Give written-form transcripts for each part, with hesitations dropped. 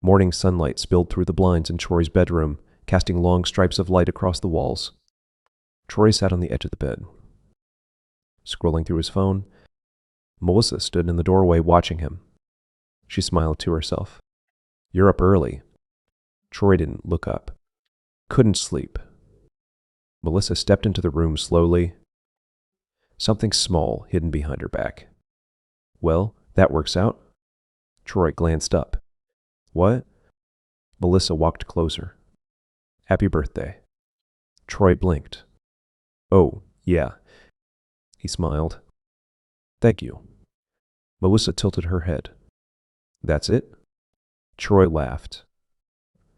Morning sunlight spilled through the blinds in Troy's bedroom, casting long stripes of light across the walls. Troy sat on the edge of the bed. Scrolling through his phone, Melissa stood in the doorway watching him. She smiled to herself. "You're up early." Troy didn't look up. Couldn't sleep. Melissa stepped into the room slowly. Something small hidden behind her back. "Well, that works out." Troy glanced up. "What?" Melissa walked closer. "Happy birthday." Troy blinked. "Oh, yeah." He smiled. "Thank you." Melissa tilted her head. "That's it?" Troy laughed.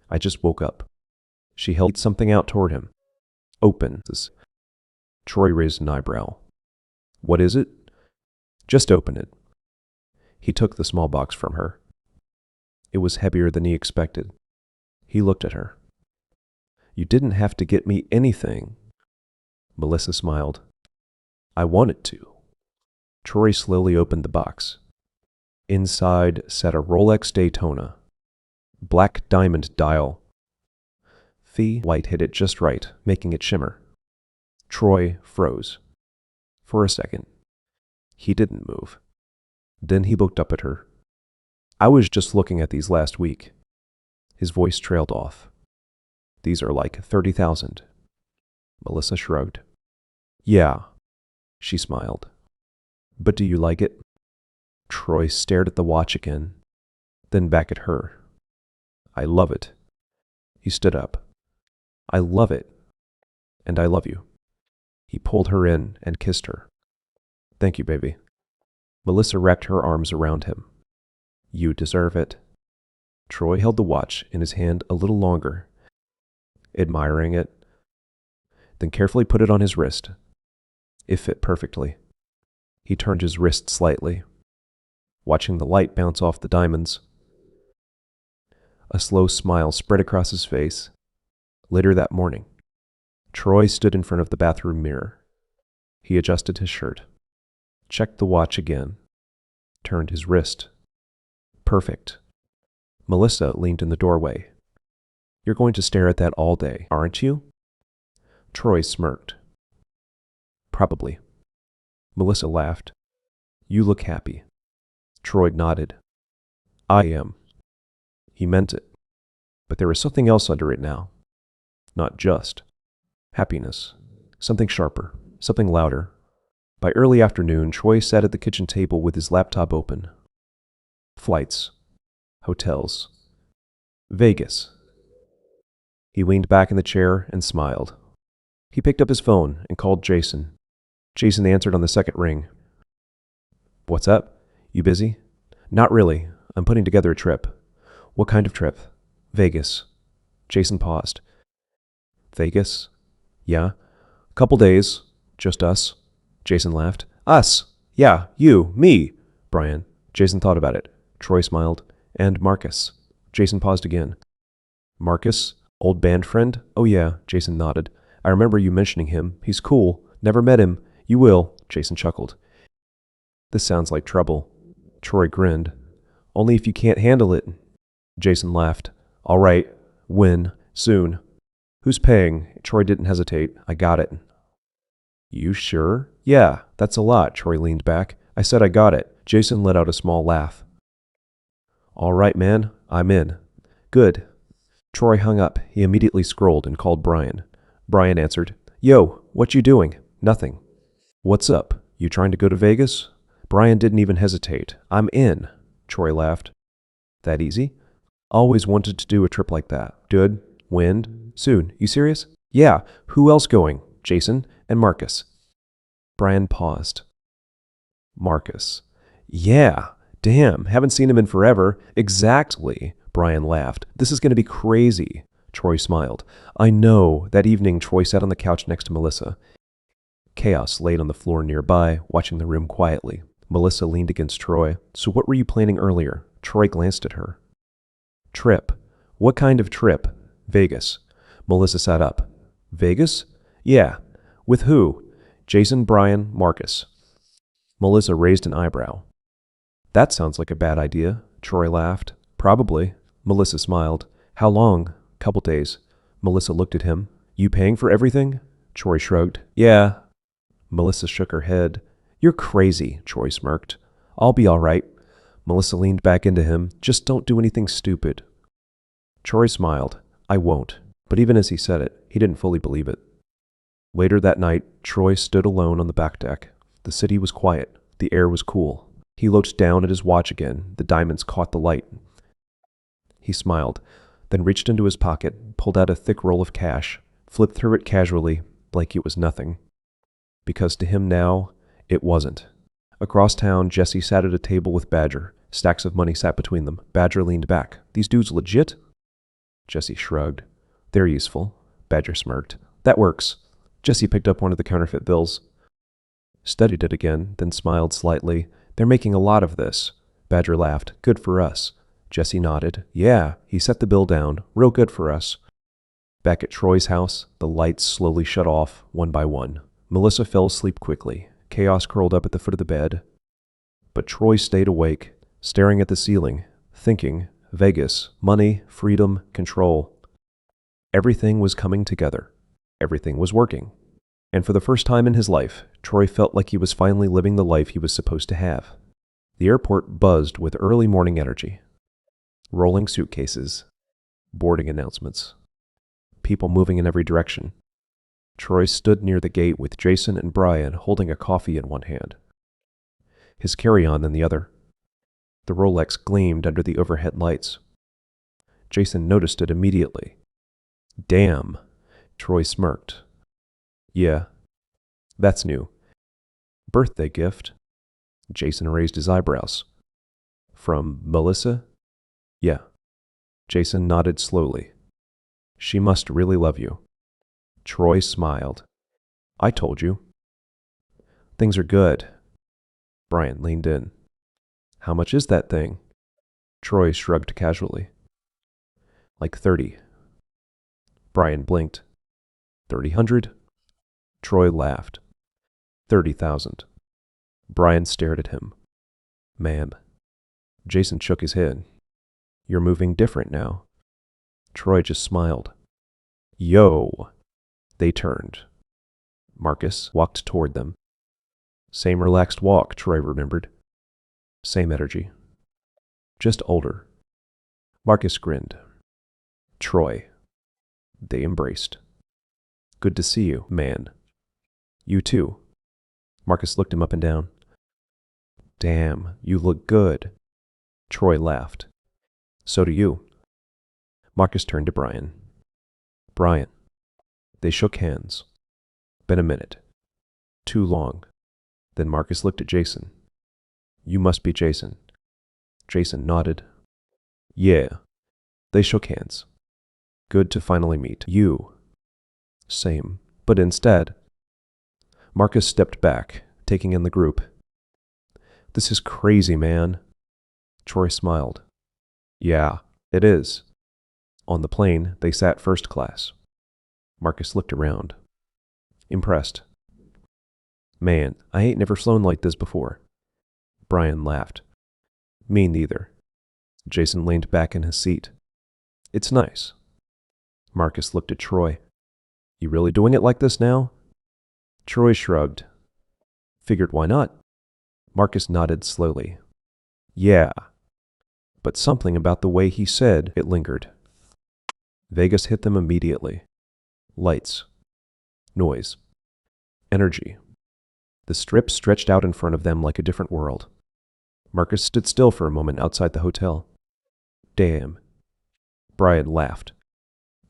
"I just woke up." She held something out toward him. "Open." Troy raised an eyebrow. "What is it?" "Just open it." He took the small box from her. It was heavier than he expected. He looked at her. "You didn't have to get me anything." Melissa smiled. "I wanted to." Troy slowly opened the box. Inside sat a Rolex Daytona. Black diamond dial. Light hit it just right, making it shimmer. Troy froze. For a second. He didn't move. Then he looked up at her. "I was just looking at these last week." His voice trailed off. "These are like 30,000. Melissa shrugged. "Yeah." She smiled. "But do you like it?" Troy stared at the watch again, then back at her. "I love it." He stood up. "I love it. And I love you." He pulled her in and kissed her. "Thank you, baby." Melissa wrapped her arms around him. "You deserve it." Troy held the watch in his hand a little longer, admiring it, then carefully put it on his wrist. It fit perfectly. He turned his wrist slightly, watching the light bounce off the diamonds. A slow smile spread across his face. Later that morning, Troy stood in front of the bathroom mirror. He adjusted his shirt, checked the watch again, turned his wrist. Perfect. Melissa leaned in the doorway. "You're going to stare at that all day, aren't you?" Troy smirked. "Probably." Melissa laughed. "You look happy." Troy nodded. "I am." He meant it. But there was something else under it now. Not just happiness. Something sharper, something louder. By early afternoon, Troy sat at the kitchen table with his laptop open. Flights. Hotels. Vegas. He leaned back in the chair and smiled. He picked up his phone and called Jason. Jason answered on the second ring. "What's up? You busy?" "Not really. I'm putting together a trip." "What kind of trip?" "Vegas." Jason paused. "Vegas?" "Yeah. Couple days. Just us." Jason laughed. "Us? Yeah, you, me, Brian." Jason thought about it. Troy smiled. "And Marcus." Jason paused again. "Marcus? Old band friend?" "Oh yeah," Jason nodded. "I remember you mentioning him. He's cool. Never met him." "You will," Jason chuckled. "This sounds like trouble." Troy grinned. "Only if you can't handle it." Jason laughed. "All right. When? Soon." "Who's paying?" Troy didn't hesitate. "I got it." "You sure?" "Yeah, that's a lot." Troy leaned back. "I said I got it." Jason let out a small laugh. "All right, man. I'm in." "Good." Troy hung up. He immediately scrolled and called Brian. Brian answered. "Yo, what you doing?" "Nothing." "What's up? You trying to go to Vegas?" Brian didn't even hesitate. "I'm in." Troy laughed. "That easy?" "Always wanted to do a trip like that. Good. When? Soon. You serious?" "Yeah. Who else going?" "Jason and Marcus." Brian paused. "Marcus." "Yeah. Damn. Haven't seen him in forever." "Exactly." Brian laughed. "This is going to be crazy." Troy smiled. "I know." That evening, Troy sat on the couch next to Melissa. Chaos laid on the floor nearby, watching the room quietly. Melissa leaned against Troy. "So what were you planning earlier?" Troy glanced at her. "Trip." "What kind of trip?" "Vegas." Melissa sat up. "Vegas?" "Yeah." "With who?" "Jason, Brian, Marcus." Melissa raised an eyebrow. "That sounds like a bad idea." Troy laughed. "Probably." Melissa smiled. How long? Couple days. Melissa looked at him. You paying for everything? Troy shrugged. Yeah. Melissa shook her head. You're crazy, Troy smirked. I'll be all right. Melissa leaned back into him. Just don't do anything stupid. Troy smiled. I won't. But even as he said it, he didn't fully believe it. Later that night, Troy stood alone on the back deck. The city was quiet. The air was cool. He looked down at his watch again. The diamonds caught the light. He smiled, then reached into his pocket, pulled out a thick roll of cash, flipped through it casually, like it was nothing. Because to him now, it wasn't. Across town, Jesse sat at a table with Badger. Stacks of money sat between them. Badger leaned back. These dudes legit? Jesse shrugged. They're useful. Badger smirked. That works. Jesse picked up one of the counterfeit bills. Studied it again, then smiled slightly. They're making a lot of this. Badger laughed. Good for us. Jesse nodded. Yeah, he set the bill down. Real good for us. Back at Troy's house, the lights slowly shut off, one by one. Melissa fell asleep quickly. Chaos curled up at the foot of the bed. But Troy stayed awake, staring at the ceiling, thinking, Vegas, money, freedom, control. Everything was coming together. Everything was working. And for the first time in his life, Troy felt like he was finally living the life he was supposed to have. The airport buzzed with early morning energy. Rolling suitcases, boarding announcements, people moving in every direction. Troy stood near the gate with Jason and Brian holding a coffee in one hand, his carry-on in the other. The Rolex gleamed under the overhead lights. Jason noticed it immediately. Damn, Troy smirked. Yeah, that's new. Birthday gift. Jason raised his eyebrows. From Melissa? Yeah. Jason nodded slowly. She must really love you. Troy smiled. I told you. Things are good. Brian leaned in. How much is that thing? Troy shrugged casually. Like 30. Brian blinked. 30,000? Troy laughed. 30,000. Brian stared at him. Ma'am. Jason shook his head. You're moving different now. Troy just smiled. Yo. They turned. Marcus walked toward them. Same relaxed walk, Troy remembered. Same energy. Just older. Marcus grinned. Troy. They embraced. Good to see you, man. You too. Marcus looked him up and down. Damn, you look good. Troy laughed. So do you. Marcus turned to Brian. Brian. They shook hands. Been a minute. Too long. Then Marcus looked at Jason. You must be Jason. Jason nodded. Yeah. They shook hands. Good to finally meet you. Same. But instead, Marcus stepped back, taking in the group. This is crazy, man. Troy smiled. Yeah, it is. On the plane, they sat first class. Marcus looked around. Impressed. Man, I ain't never flown like this before. Brian laughed. Me neither. Jason leaned back in his seat. It's nice. Marcus looked at Troy. You really doing it like this now? Troy shrugged. Figured why not? Marcus nodded slowly. Yeah. But something about the way he said it lingered. Vegas hit them immediately. Lights. Noise. Energy. The strip stretched out in front of them like a different world. Marcus stood still for a moment outside the hotel. Damn. Brian laughed.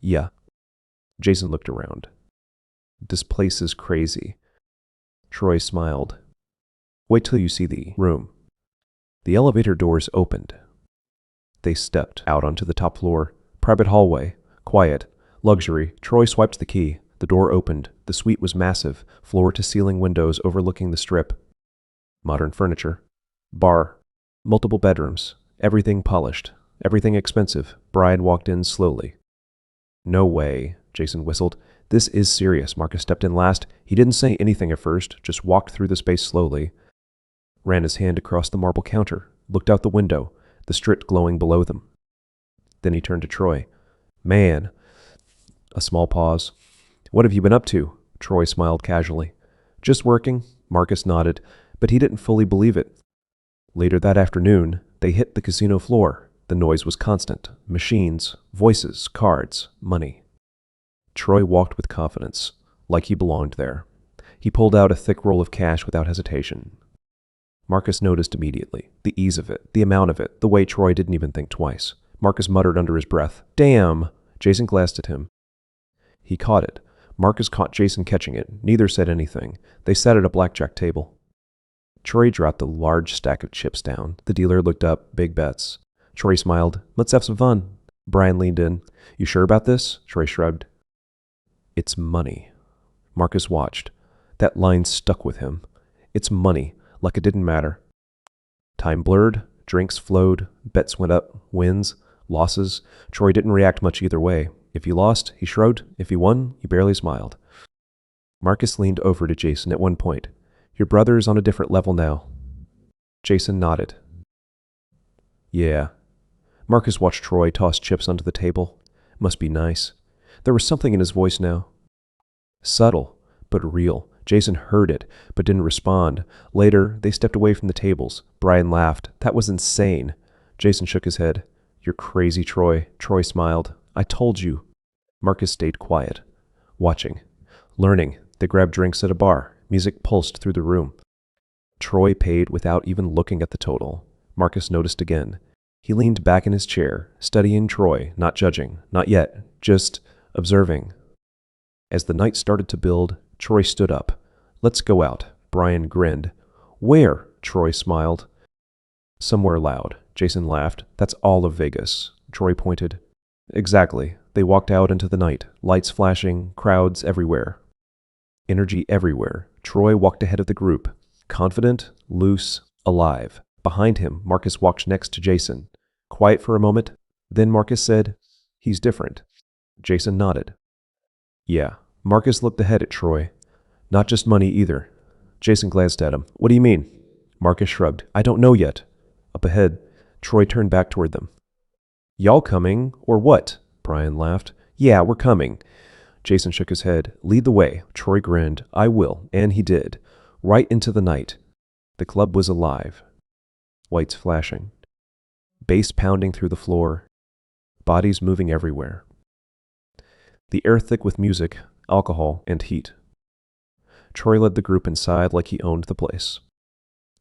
Yeah. Jason looked around. This place is crazy. Troy smiled. Wait till you see the room. The elevator doors opened. They stepped out onto the top floor. Private hallway. Quiet. Luxury. Troy swiped the key. The door opened. The suite was massive, floor-to-ceiling windows overlooking the strip. Modern furniture. Bar. Multiple bedrooms. Everything polished. Everything expensive. Brian walked in slowly. No way, Jason whistled. This is serious. Marcus stepped in last. He didn't say anything at first, just walked through the space slowly. Ran his hand across the marble counter. Looked out the window, the strip glowing below them. Then he turned to Troy. Man. A small pause. What have you been up to? Troy smiled casually. Just working, Marcus nodded, but he didn't fully believe it. Later that afternoon, they hit the casino floor. The noise was constant. Machines, voices, cards, money. Troy walked with confidence, like he belonged there. He pulled out a thick roll of cash without hesitation. Marcus noticed immediately. The ease of it, the amount of it, the way Troy didn't even think twice. Marcus muttered under his breath, "Damn!" Jason glanced at him. He caught it. Marcus caught Jason catching it. Neither said anything. They sat at a blackjack table. Troy dropped a large stack of chips down. The dealer looked up, big bets. Troy smiled. "Let's have some fun." Brian leaned in. "You sure about this?" Troy shrugged. "It's money." Marcus watched. That line stuck with him. It's money, like it didn't matter. Time blurred, drinks flowed, bets went up, wins, losses. Troy didn't react much either way. If he lost, he shrugged. If he won, he barely smiled. Marcus leaned over to Jason at one point. "Your brother is on a different level now." Jason nodded. "Yeah." Marcus watched Troy toss chips onto the table. Must be nice. There was something in his voice now. Subtle, but real. Jason heard it, but didn't respond. Later, they stepped away from the tables. Brian laughed. "That was insane." Jason shook his head. "You're crazy, Troy." Troy smiled. "I told you." Marcus stayed quiet, watching, learning. They grabbed drinks at a bar. Music pulsed through the room. Troy paid without even looking at the total. Marcus noticed again. He leaned back in his chair, studying Troy, not judging, not yet, just observing. As the night started to build, Troy stood up. "Let's go out." Brian grinned. "Where?" Troy smiled. "Somewhere loud." Jason laughed. "That's all of Vegas." Troy pointed. "Exactly." They walked out into the night, lights flashing, crowds everywhere. Energy everywhere. Troy walked ahead of the group, confident, loose, alive. Behind him, Marcus walked next to Jason. Quiet for a moment. Then Marcus said, "He's different." Jason nodded. "Yeah." Marcus looked ahead at Troy. "Not just money either." Jason glanced at him. "What do you mean?" Marcus shrugged. "I don't know yet." Up ahead, Troy turned back toward them. "Y'all coming, or what?" Brian laughed. "Yeah, we're coming." Jason shook his head. "Lead the way." Troy grinned. "I will." And he did. Right into the night. The club was alive. Lights flashing. Bass pounding through the floor. Bodies moving everywhere. The air thick with music, alcohol, and heat. Troy led the group inside like he owned the place.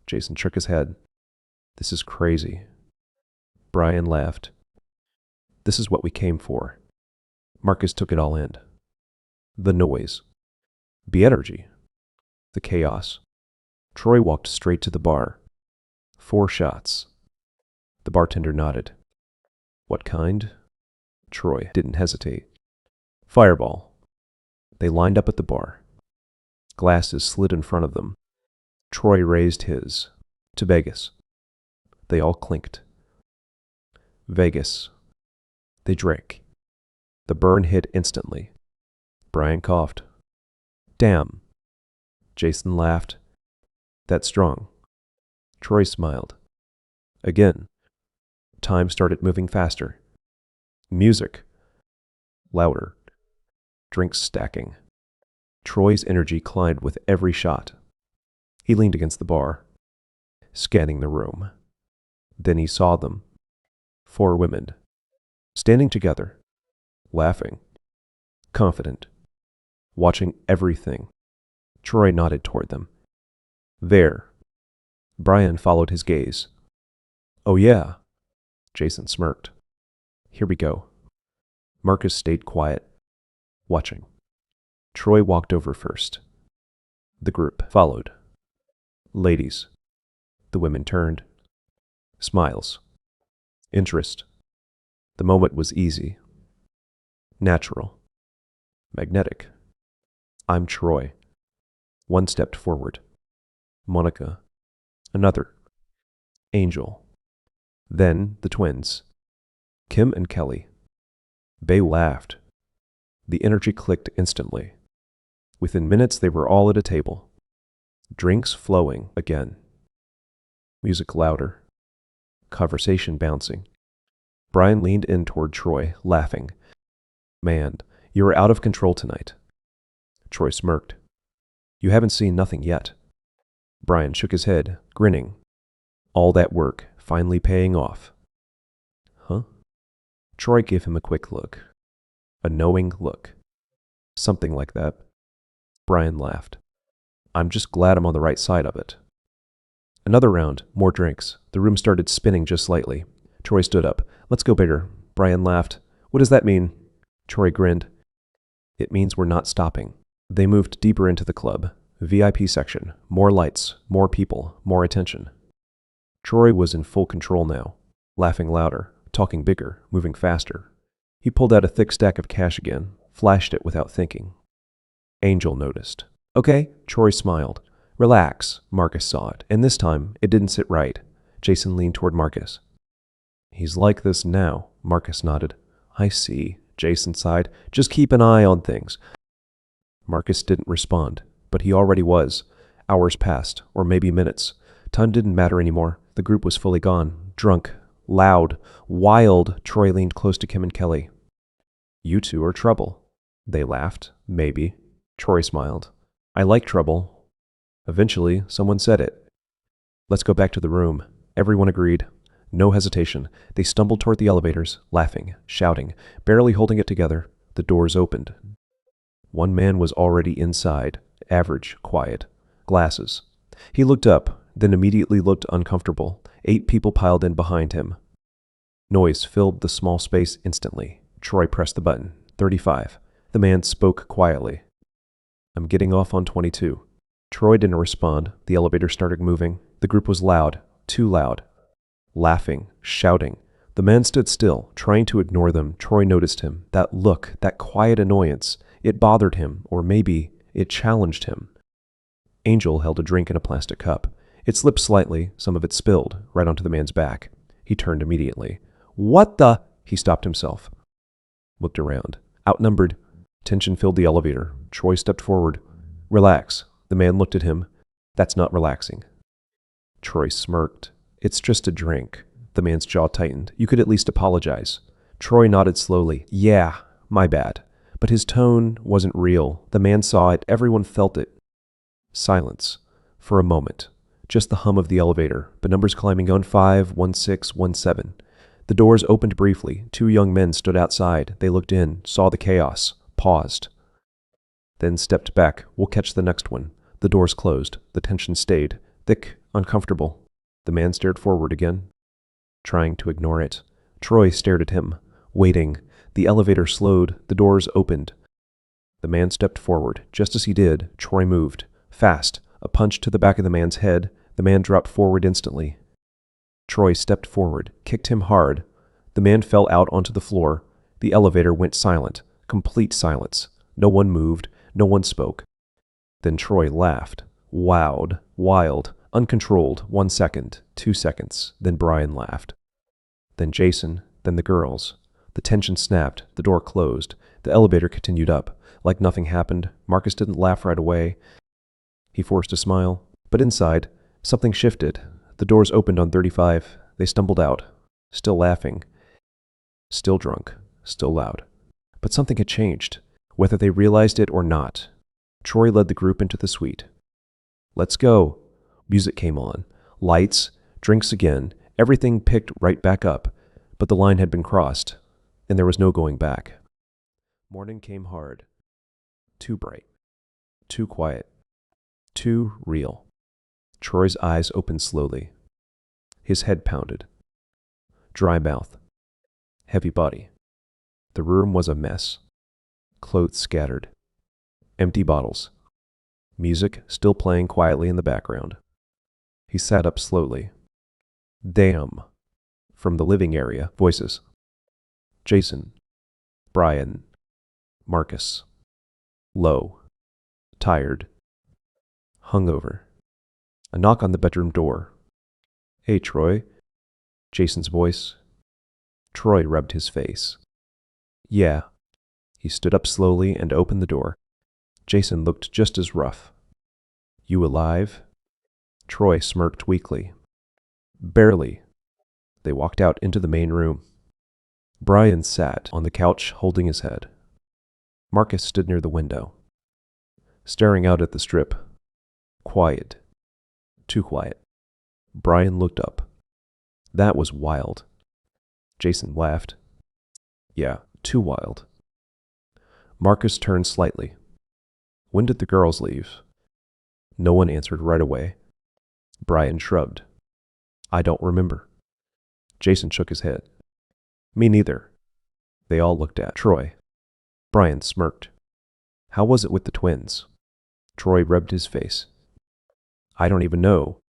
Jason shook his head. "This is crazy." Brian laughed. "This is what we came for." Marcus took it all in. The noise. The energy. The chaos. Troy walked straight to the bar. 4 shots. The bartender nodded. "What kind?" Troy didn't hesitate. "Fireball." They lined up at the bar. Glasses slid in front of them. Troy raised his. "To Vegas." They all clinked. "Vegas." They drank. The burn hit instantly. Brian coughed. "Damn." Jason laughed. "That's strong." Troy smiled. Again. Time started moving faster. Music. Louder. Drinks stacking. Troy's energy climbed with every shot. He leaned against the bar, scanning the room. Then he saw them. 4 women. Standing together. Laughing. Confident. Watching everything. Troy nodded toward them. "There." Brian followed his gaze. "Oh yeah." Jason smirked. "Here we go." Marcus stayed quiet, watching. Troy walked over first. The group followed. "Ladies." The women turned. Smiles. Interest. The moment was easy. Natural. Magnetic. "I'm Troy." One stepped forward. Monica. Another. Angel. Then the twins. Kim and Kelly. They laughed. The energy clicked instantly. Within minutes, they were all at a table. Drinks flowing again. Music louder. Conversation bouncing. Brian leaned in toward Troy, laughing. Man, you are out of control tonight. Troy smirked. You haven't seen nothing yet. Brian shook his head, grinning. All that work, finally paying off. Huh? Troy gave him a quick look. A knowing look. Something like that. Brian laughed. I'm just glad I'm on the right side of it. Another round, more drinks. The room started spinning just slightly. Troy stood up. Let's go bigger. Brian laughed. What does that mean? Troy grinned. It means we're not stopping. They moved deeper into the club. VIP section. More lights, more people, more attention. Troy was in full control now, laughing louder, talking bigger, moving faster. He pulled out a thick stack of cash again, flashed it without thinking. Angel noticed. Okay, Troy smiled. Relax, Marcus saw it, and this time it didn't sit right. Jason leaned toward Marcus. He's like this now, Marcus nodded. I see, Jason sighed. Just keep an eye on things. Marcus didn't respond, but he already was. Hours passed, or maybe minutes. Time didn't matter anymore. The group was fully gone, drunk, loud, wild. Troy leaned close to Kim and Kelly. You two are trouble. They laughed. Maybe. Troy smiled. I like trouble. Eventually, someone said it. Let's go back to the room. Everyone agreed. No hesitation. They stumbled toward the elevators, laughing, shouting, barely holding it together. The doors opened. One man was already inside, average, quiet, glasses. He looked up, then immediately looked uncomfortable. 8 people piled in behind him. Noise filled the small space instantly. Troy pressed the button. 35. The man spoke quietly. I'm getting off on 22. Troy didn't respond. The elevator started moving. The group was loud, too loud. Laughing, shouting. The man stood still, trying to ignore them. Troy noticed him. That look, that quiet annoyance. It bothered him, or maybe it challenged him. Angel held a drink in a plastic cup. It slipped slightly, some of it spilled, right onto the man's back. He turned immediately. What the? He stopped himself. Looked around. Outnumbered. Tension filled the elevator. Troy stepped forward. Relax. The man looked at him. That's not relaxing. Troy smirked. It's just a drink. The man's jaw tightened. You could at least apologize. Troy nodded slowly. Yeah, my bad. But his tone wasn't real. The man saw it. Everyone felt it. Silence. For a moment. Just the hum of the elevator, but numbers climbing on 5, 16, 17. The doors opened briefly. 2 young men stood outside. They looked in, saw the chaos, paused. Then stepped back. We'll catch the next one. The doors closed. The tension stayed. Thick, uncomfortable. The man stared forward again, trying to ignore it. Troy stared at him, waiting. The elevator slowed. The doors opened. The man stepped forward. Just as he did, Troy moved. Fast. A punch to the back of the man's head. The man dropped forward instantly. Troy stepped forward, kicked him hard. The man fell out onto the floor. The elevator went silent. Complete silence. No one moved. No one spoke. Then Troy laughed. Loud, wild, uncontrolled. 1 second, 2 seconds. Then Brian laughed. Then Jason. Then the girls. The tension snapped. The door closed. The elevator continued up. Like nothing happened. Marcus didn't laugh right away. He forced a smile. But inside, something shifted. The doors opened on 35. They stumbled out. Still laughing. Still drunk. Still loud. But something had changed, whether they realized it or not. Troy led the group into the suite. Let's go. Music came on. Lights, drinks again. Everything picked right back up. But the line had been crossed, and there was no going back. Morning came hard. Too bright. Too quiet. Too real. Troy's eyes opened slowly. His head pounded. Dry mouth. Heavy body. The room was a mess. Clothes scattered. Empty bottles. Music still playing quietly in the background. He sat up slowly. Damn. From the living area, voices. Jason. Brian. Marcus. Low. Tired. Hungover. A knock on the bedroom door. Hey, Troy. Jason's voice. Troy rubbed his face. Yeah. He stood up slowly and opened the door. Jason looked just as rough. You alive? Troy smirked weakly. Barely. They walked out into the main room. Brian sat on the couch holding his head. Marcus stood near the window, staring out at the strip. Quiet. Too quiet. Brian looked up. That was wild. Jason laughed. Yeah, too wild. Marcus turned slightly. When did the girls leave? No one answered right away. Brian shrugged. I don't remember. Jason shook his head. Me neither. They all looked at Troy. Brian smirked. How was it with the twins? Troy rubbed his face. I don't even know.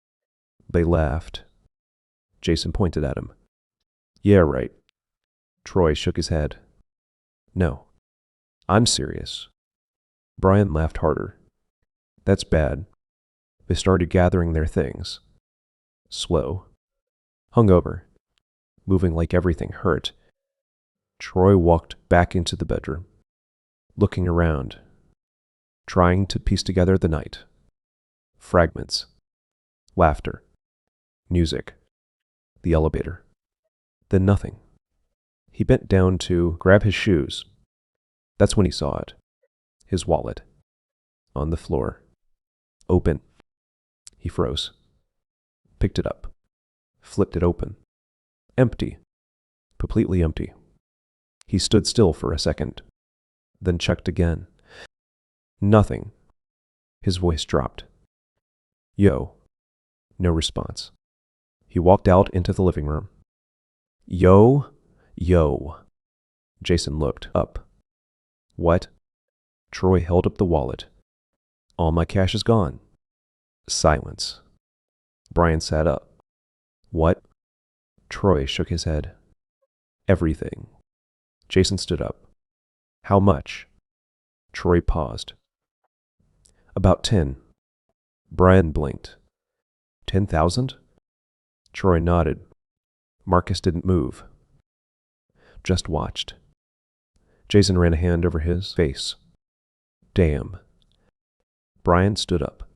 They laughed. Jason pointed at him. Yeah, right. Troy shook his head. No. I'm serious. Brian laughed harder. That's bad. They started gathering their things. Slow. Hungover. Moving like everything hurt. Troy walked back into the bedroom, looking around, trying to piece together the night. Fragments. Laughter. Music. The elevator. Then nothing. He bent down to grab his shoes. That's when he saw it. His wallet. On the floor. Open. He froze. Picked it up. Flipped it open. Empty. Completely empty. He stood still for a second, then checked again. Nothing. His voice dropped. Yo. No response. He walked out into the living room. Yo. Jason looked up. What? Troy held up the wallet. All my cash is gone. Silence. Brian sat up. What? Troy shook his head. Everything. Jason stood up. How much? Troy paused. About 10. Brian blinked. 10,000? Troy nodded. Marcus didn't move. Just watched. Jason ran a hand over his face. Damn. Brian stood up.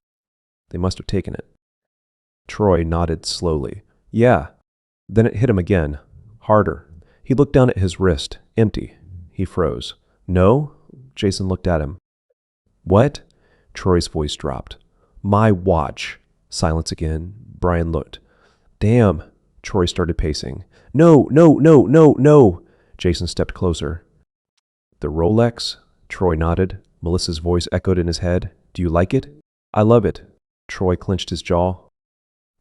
They must have taken it. Troy nodded slowly. Yeah. Then it hit him again. Harder. He looked down at his wrist. Empty. He froze. No? Jason looked at him. What? Troy's voice dropped. My watch. Silence again. Brian looked. Damn. Troy started pacing. No. Jason stepped closer. The Rolex? Troy nodded. Melissa's voice echoed in his head. Do you like it? I love it. Troy clenched his jaw.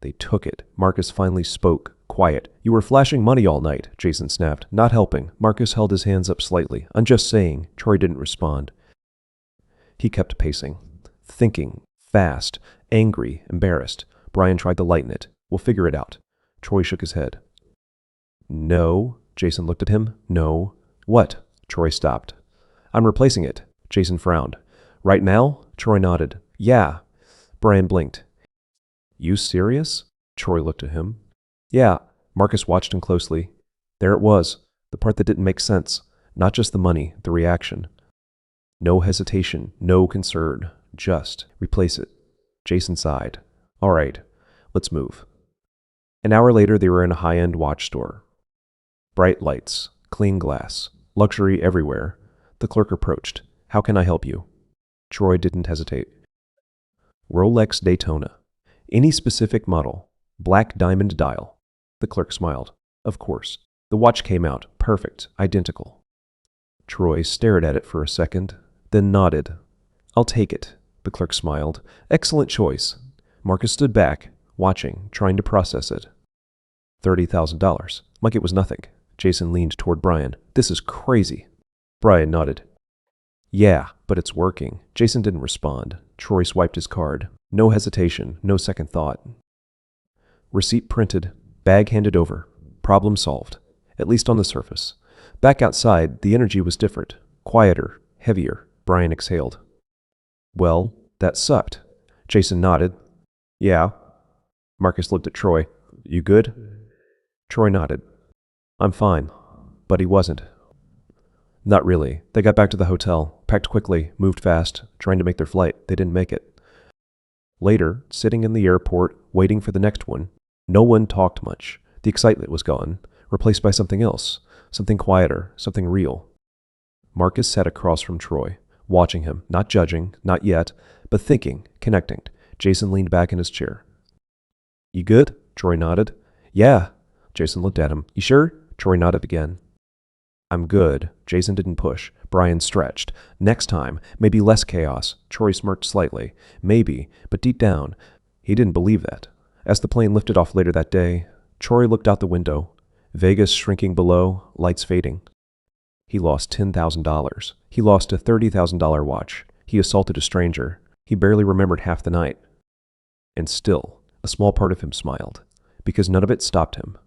They took it. Marcus finally spoke. Quiet. You were flashing money all night, Jason snapped. Not helping. Marcus held his hands up slightly. I'm just saying. Troy didn't respond. He kept pacing. Thinking. Fast. Angry. Embarrassed. Brian tried to lighten it. We'll figure it out. Troy shook his head. No. Jason looked at him. No. What? Troy stopped. I'm replacing it. Jason frowned. Right now? Troy nodded. Yeah. Brian blinked. You serious? Troy looked at him. Yeah. Marcus watched him closely. There it was, the part that didn't make sense. Not just the money, the reaction. No hesitation, no concern. Just replace it. Jason sighed. All right, let's move. An hour later, they were in a high-end watch store. Bright lights, clean glass, luxury everywhere. The clerk approached. How can I help you? Troy didn't hesitate. Rolex Daytona. Any specific model. Black diamond dial. The clerk smiled. Of course. The watch came out. Perfect. Identical. Troy stared at it for a second, then nodded. I'll take it. The clerk smiled. Excellent choice. Marcus stood back, watching, trying to process it. $30,000. Like it was nothing. Jason leaned toward Brian. This is crazy. Brian nodded. Yeah, but it's working. Jason didn't respond. Troy swiped his card. No hesitation, no second thought. Receipt printed, bag handed over. Problem solved, at least on the surface. Back outside, the energy was different. Quieter, heavier. Brian exhaled. Well, that sucked. Jason nodded. Yeah. Marcus looked at Troy. You good? Troy nodded. I'm fine. But he wasn't. Not really. They got back to the hotel, packed quickly, moved fast, trying to make their flight. They didn't make it. Later, sitting in the airport, waiting for the next one, no one talked much. The excitement was gone, replaced by something else. something quieter, something real. Marcus sat across from Troy, watching him, not judging, not yet, but thinking, connecting. Jason leaned back in his chair. "You good?" Troy nodded. "Yeah." Jason looked at him. "You sure?" Troy nodded again. "I'm good." Jason didn't push. Brian stretched. "Next time, maybe less chaos." Troy smirked slightly. Maybe, but deep down, he didn't believe that. As the plane lifted off later that day, Troy looked out the window. Vegas shrinking below, lights fading. He lost $10,000. He lost a $30,000 watch. He assaulted a stranger. He barely remembered half the night. And still, a small part of him smiled, because none of it stopped him.